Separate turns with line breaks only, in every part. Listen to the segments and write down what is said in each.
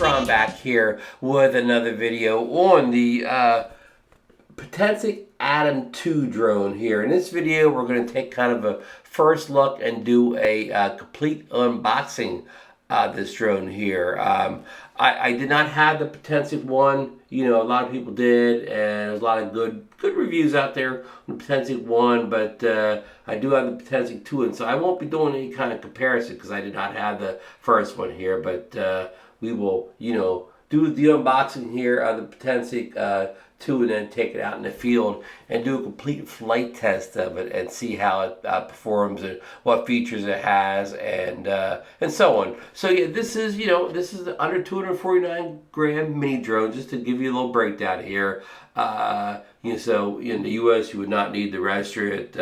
I'm back here with another video on the Potensic Atom 2 drone here. In this video, we're going to take kind of a first look and do a complete unboxing of this drone here. I did not have the Potensic 1. You know, a lot of people did, and there's a lot of good reviews out there on the Potensic 1, but I do have the Potensic 2, and so I won't be doing any kind of comparison because I did not have the first one here, but we will, you know, do the unboxing here of the Potensic 2 and then take it out in the field and do a complete flight test of it and see how it performs and what features it has and so on. So yeah, this is, you know, this is the under 249 gram mini drone, just to give you a little breakdown here. You know, so in the US you would not need to register it,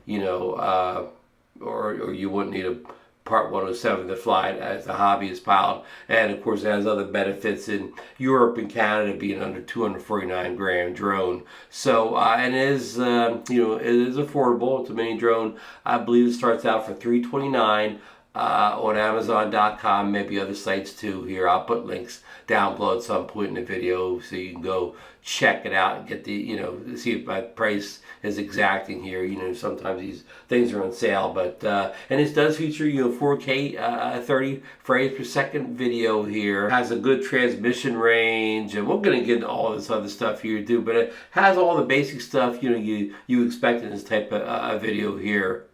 you know, or you wouldn't need a Part 107 to fly it as a hobbyist pilot, and of course it has other benefits in Europe and Canada being under 249 gram drone. So and it is, you know, it is affordable. It's a mini drone. I believe it starts out for $329 on Amazon.com, maybe other sites too. Here, I'll put links down below at some point in the video so you can go check it out and get the, you know, see if my price is exacting here. You know, sometimes these things are on sale, but and this does feature, you know, 4K 30 frames per second video here. It has a good transmission range, and we're going to get into all this other stuff here too, but it has all the basic stuff, you know, you expect in this type of video here.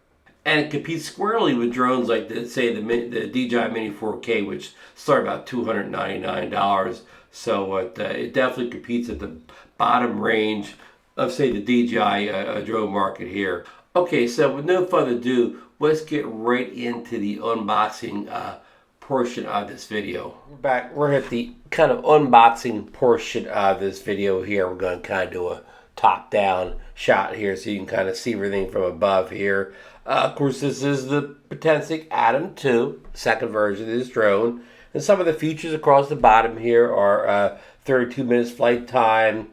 And it competes squarely with drones like, say, the DJI Mini 4K, which start about $299. So it definitely competes at the bottom range of, say, the DJI drone market here. Okay, so with no further ado, let's get right into the unboxing portion of this video. We're back. We're at the kind of unboxing portion of this video here. We're going to kind of do a top-down shot here so you can kind of see everything from above here. Of course, this is the Potensic Atom 2, second version of this drone. And some of the features across the bottom here are 32 minutes flight time,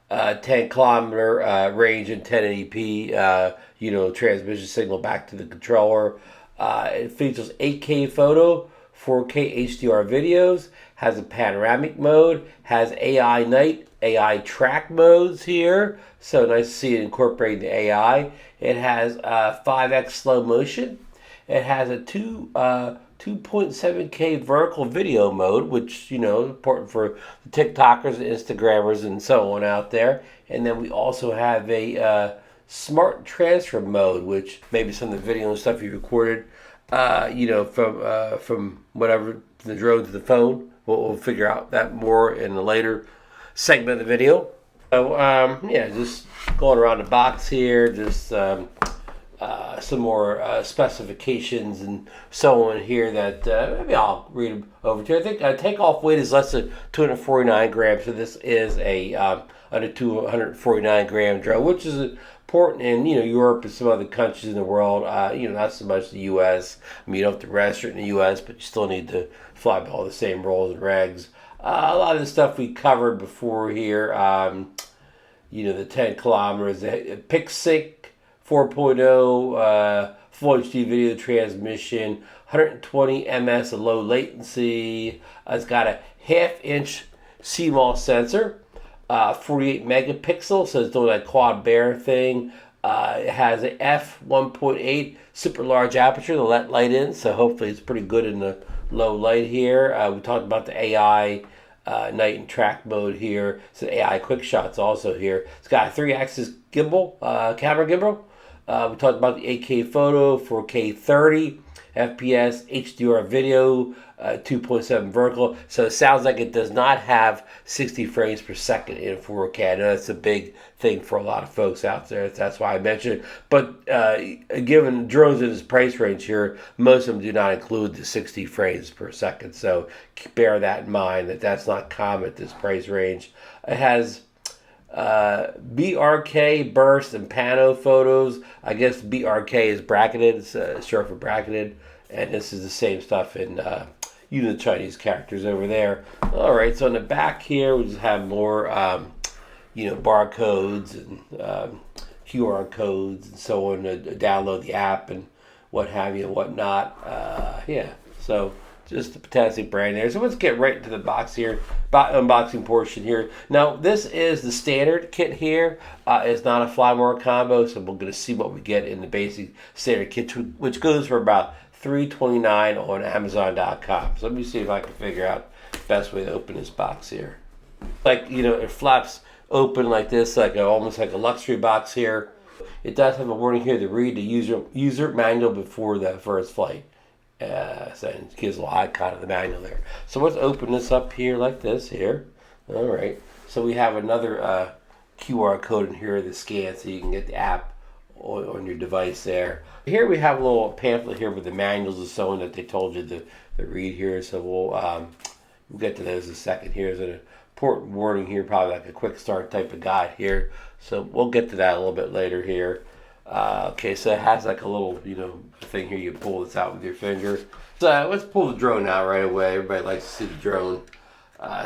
10-kilometer range and 1080p, you know, transmission signal back to the controller. It features 8K photo, 4K HDR videos, has a panoramic mode, has AI night, AI track modes here. So nice to see it incorporating the AI. It has 5x slow motion. It has a 2.7K vertical video mode, which, you know, is important for the TikTokers and Instagrammers and so on out there. And then we also have a smart transfer mode, which maybe some of the video and stuff you recorded, you know, from whatever, the drone to the phone. We'll figure out that more in a later segment of the video. So yeah, just going around the box here, just some more specifications and so on here that maybe I'll read them over to you. I think takeoff weight is less than 249 grams, so this is a under 249 gram drone, which is important in, you know, Europe and some other countries in the world. You know, not so much the U.S. I mean, you don't have to register it in the U.S., but you still need to fly by all the same rules and regs. A lot of the stuff we covered before here, you know, the 10 kilometers, the PixSync 4.0, full HD video transmission, 120 ms of low latency. It's got a 1/2-inch CMOS sensor, 48 megapixels, so it's doing that quad bear thing. It has an f1.8 super large aperture to let light in, so hopefully it's pretty good in the low light here. We talked about the AI night and track mode here. So AI quick shots also here. It's got a 3-axis gimbal, camera gimbal. We talked about the 8K photo, 4K 30 FPS, HDR video, 2.7 vertical. So it sounds like it does not have 60 frames per second in 4K. I know that's a big thing for a lot of folks out there. That's why I mentioned it. But given drones in this price range here, most of them do not include the 60 frames per second. So bear that in mind, that that's not common at this price range. It has BRK burst and pano photos. I guess BRK is bracketed. It's short for bracketed, and this is the same stuff in you know, the Chinese characters over there. All right, so on the back here we just have more you know, barcodes and QR codes and so on to download the app and what have you and whatnot. Yeah, so just the Potensic brand there. So let's get right into the box here, unboxing portion here. Now this is the standard kit here. It's not a fly more combo, so we're going to see what we get in the basic standard kit, which goes for about $329 on Amazon.com. So let me see if I can figure out the best way to open this box here. Like, you know, it flaps open like this, like almost like a luxury box here. It does have a warning here to read the user manual before the first flight. So it gives a little icon of the manual there. So let's open this up here like this here. All right. So we have another QR code in here to scan, so you can get the app on your device there. Here we have a little pamphlet here with the manuals and so on that they told you to read here. So we'll get to those in a second. Here's an important warning here, probably like a quick start type of guide here. So we'll get to that a little bit later here. Okay, so it has like a little, you know, thing here. You pull this out with your finger. So let's pull the drone out right away. Everybody likes to see the drone.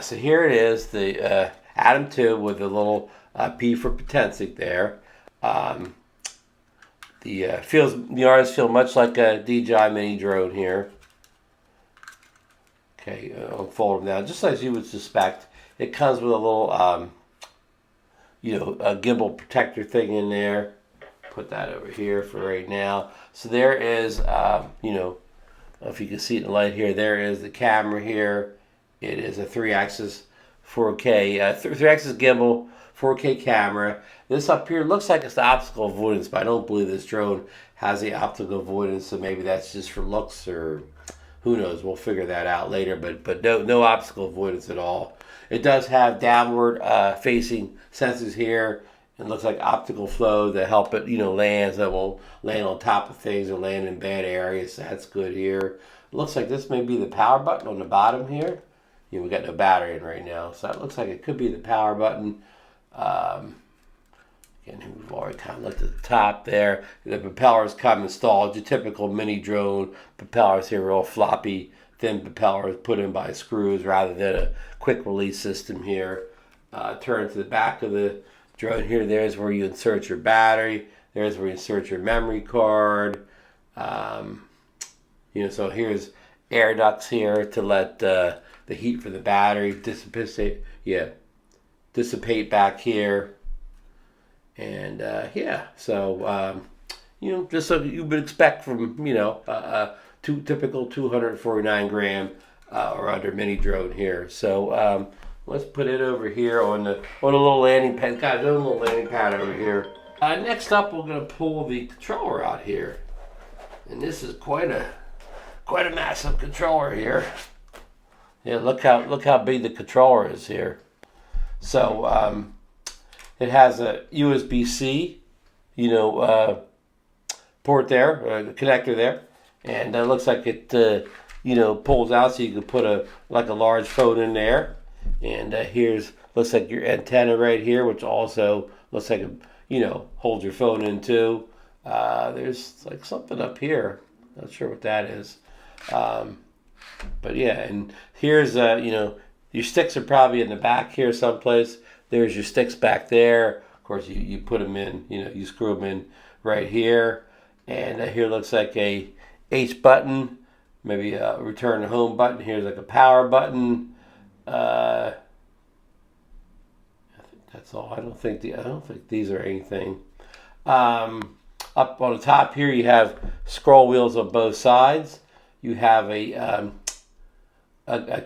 So here it is, the Atom 2 with a little P for Potensic there. The arms feel much like a DJI mini drone here. Okay, I'll fold them down just as you would suspect. It comes with a little, you know, a gimbal protector thing in there. Put that over here for right now. So there is, you know, if you can see it in the light here, there is the camera here. It is a 3-axis 4K, 3-axis gimbal, 4K camera. This up here looks like it's the optical avoidance, but I don't believe this drone has the optical avoidance, so maybe that's just for looks, or who knows. We'll figure that out later, but no optical avoidance at all. It does have downward facing sensors here. It looks like optical flow that help it, you know, land, so it won't land on top of things or land in bad areas. So that's good here. It looks like this may be the power button on the bottom here. You know, we got no battery in right now, so that looks like it could be the power button. Again, we've already kind of looked at the top there. The propellers come installed. Your typical mini drone propellers here are all floppy, thin propellers put in by screws rather than a quick release system here. Turn to the back of the drone here. There's where you insert your battery. There's where you insert your memory card. You know, so here's air ducts here to let the heat for the battery dissipate. Yeah, dissipate back here. And yeah, so you know, just so you would expect from, you know, typical 249 gram or under mini drone here. So let's put it over here on a little landing pad. Got a little landing pad over here. Next up, we're going to pull the controller out here, and this is quite a massive controller here. Yeah, look how big the controller is here. So it has a USB-C, you know, port there, connector there, and it looks like it, you know, pulls out so you can put a large phone in there. And looks like your antenna right here, which also looks like you know, holds your phone in too. There's like something up here, not sure what that is, but yeah. And here's you know, your sticks are probably in the back here someplace. There's your sticks back there. Of course, you put them in, you know, you screw them in right here. And here looks like a H button, maybe a return to home button. Here's like a power button. I think that's all. I don't think these are anything. Up on the top here, you have scroll wheels on both sides. You have a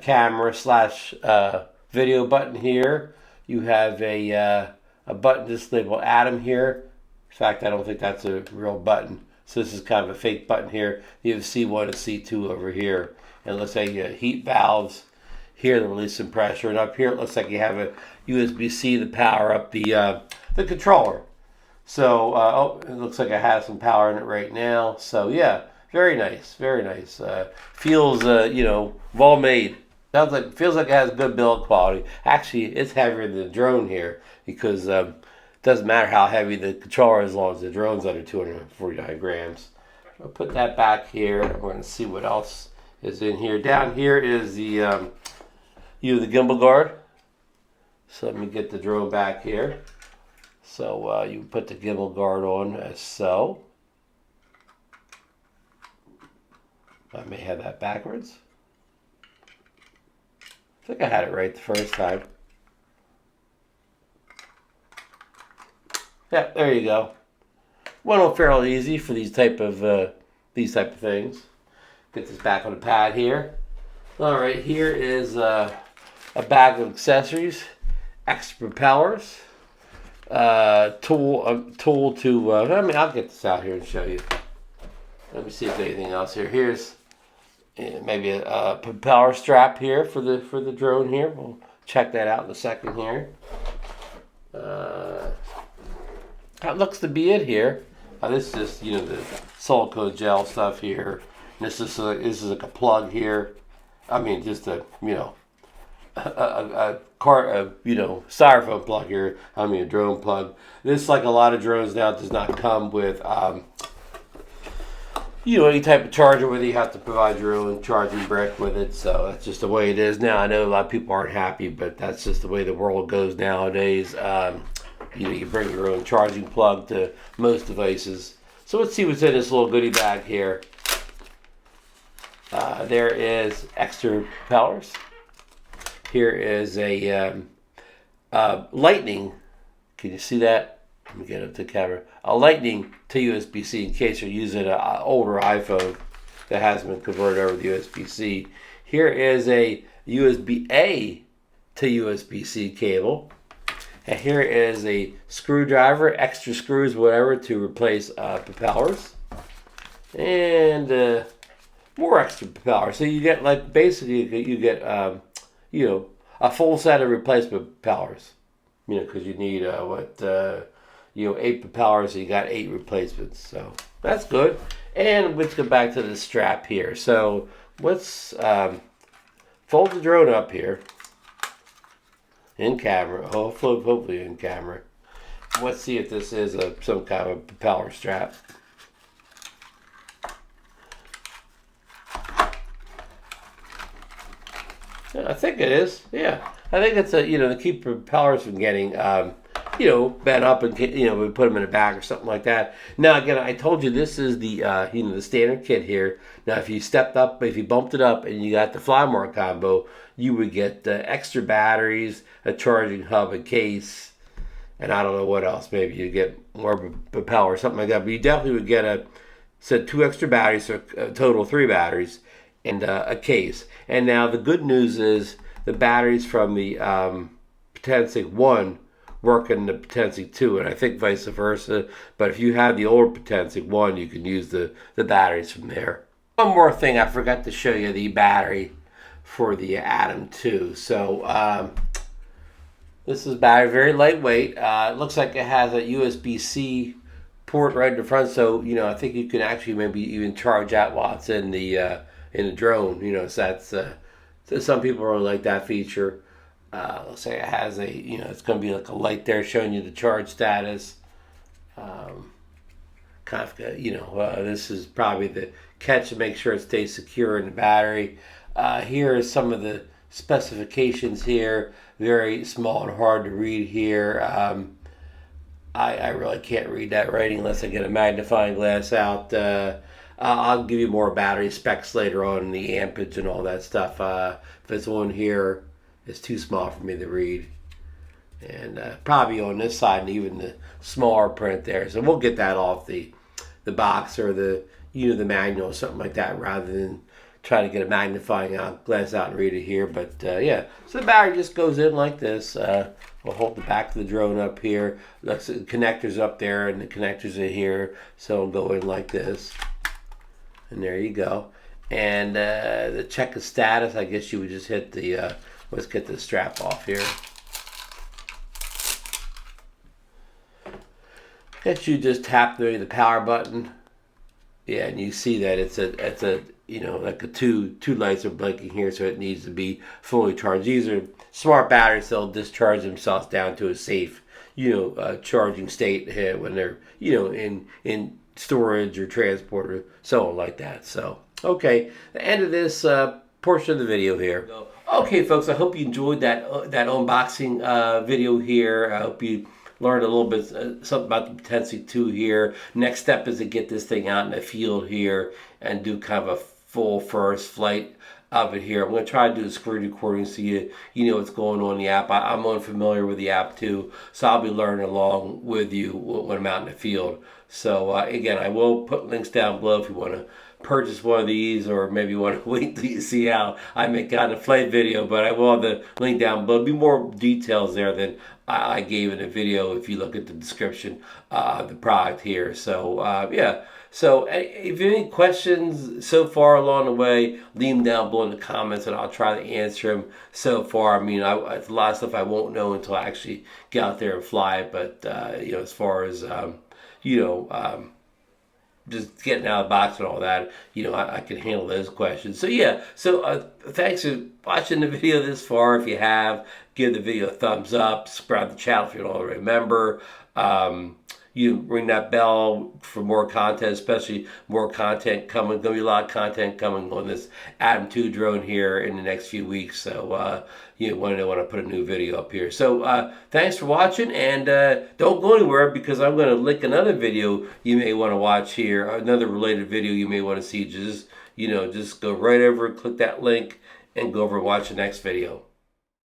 camera / video button here. You have a button just labeled Atom here. In fact, I don't think that's a real button. So this is kind of a fake button here. You have C1 and C2 over here. And it looks like you have heat valves here to release some pressure. And up here it looks like you have a USB-C to power up the controller. So it looks like I have some power in it right now. So yeah, very nice, very nice. Feels you know, well made. Feels like it has good build quality. Actually, it's heavier than the drone here because it doesn't matter how heavy the controller is as long as the drone's under 249 grams. I'll put that back here. We're going to see what else is in here. Down here is the the gimbal guard. So let me get the drone back here. So you put the gimbal guard on as so. I may have that backwards. I think I had it right the first time. Yeah, there you go. Went on fairly easy for these type of things. Get this back on the pad here. All right, here is a bag of accessories, extra propellers, tool to. I'll get this out here and show you. Let me see if there's anything else here. Here's maybe a propeller strap here for the drone here. We'll check that out in a second here. That looks to be it here. This is just, the silicone gel stuff here. This is like a plug here. I mean, just a styrofoam plug here. I mean, a drone plug. This, like a lot of drones now, does not come with any type of charger, whether you have to provide your own charging brick with it. So that's just the way it is now. I know a lot of people aren't happy, but that's just the way the world goes nowadays. You bring your own charging plug to most devices. So let's see what's in this little goodie bag here. There is extra propellers. Here is a lightning. Can you see that? Let me get up to the camera. A lightning to USB-C in case you're using an older iPhone that hasn't been converted over to USB-C. Here is a USB-A to USB-C cable. And here is a screwdriver, extra screws, whatever, to replace propellers. And more extra propellers. So you get, basically you get, a full set of replacement propellers. Because you need, 8 propellers, so you got 8 replacements. So that's good. And let's go back to the strap here. So let's fold the drone up here. In camera, hopefully in camera. Let's see if this is some kind of propeller strap. Yeah, I think it is. Yeah, I think it's to keep propellers from getting bent up and we put them in a bag or something like that. Now again, I told you this is the the standard kit here. Now if you bumped it up and you got the fly mark combo, you would get extra batteries, a charging hub and case, and I don't know what else. Maybe you get more propeller or something like that. But you definitely would get 2 extra batteries, so a total of 3 batteries, and a case. And now the good news is the batteries from the Potensic 1 work in the Potensic 2, and I think vice versa. But if you have the older Potensic 1, you can use the batteries from there. One more thing, I forgot to show you the battery for the Atom 2. So this is battery, very lightweight. It looks like it has a USB-C port right in the front, so I think you can actually maybe even charge that while it's in the drone. So that's so some people really like that feature. Let's say it has it's going to be like a light there showing you the charge status. This is probably the catch to make sure it stays secure in the battery. Here is some of the specifications here. Very small and hard to read here. I really can't read that writing unless I get a magnifying glass out. I'll give you more battery specs later on, the ampage and all that stuff. If it's on here, it's too small for me to read. And probably on this side, and even the smaller print there. So we'll get that off the box or the the manual or something like that, rather than try to get a magnifying glass out and read it here. But yeah, so the battery just goes in like this. We'll hold the back of the drone up here. The connectors up there, and the connectors are here. So it'll go in like this. And there you go. And the check of status, I guess you would just hit the, let's get the strap off here. I guess you just tap the power button. Yeah, and you see that it's a like the two lights are blinking here, so it needs to be fully charged. These are smart batteries, so they'll discharge themselves down to a safe, charging state when they're, in storage or transport or so on like that. So, okay, the end of this portion of the video here. Okay, folks, I hope you enjoyed that unboxing video here. I hope you learned a little bit something about the Potensic 2 here. Next step is to get this thing out in the field here and do kind of a full first flight of it here. I'm going to try to do a screen recording so you know what's going on in the app. I'm unfamiliar with the app too, so I'll be learning along with you when I'm out in the field. So again, I will put links down below if you want to purchase one of these, or maybe you want to wait till you see how I make out a flight video, but I will have the link down below. There'll be more details there than I gave in the video if you look at the description of the product here. So yeah. So if you have any questions so far along the way, leave them down below in the comments and I'll try to answer them so far. I mean, it's a lot of stuff I won't know until I actually get out there and fly. But, you know, as far as, you know, just getting out of the box and all that, you know, I can handle those questions. So yeah, so thanks for watching the video this far. If you have, give the video a thumbs up, subscribe to the channel if you don't already remember. You ring that bell for more content, especially more content coming. There'll be a lot of content coming on this Atom 2 drone here in the next few weeks. So you want to know when I put a new video up here. So thanks for watching, and don't go anywhere because I'm going to link another video you may want to watch here, another related video you may want to see. Just, you know, just go right over, click that link, and go over and watch the next video.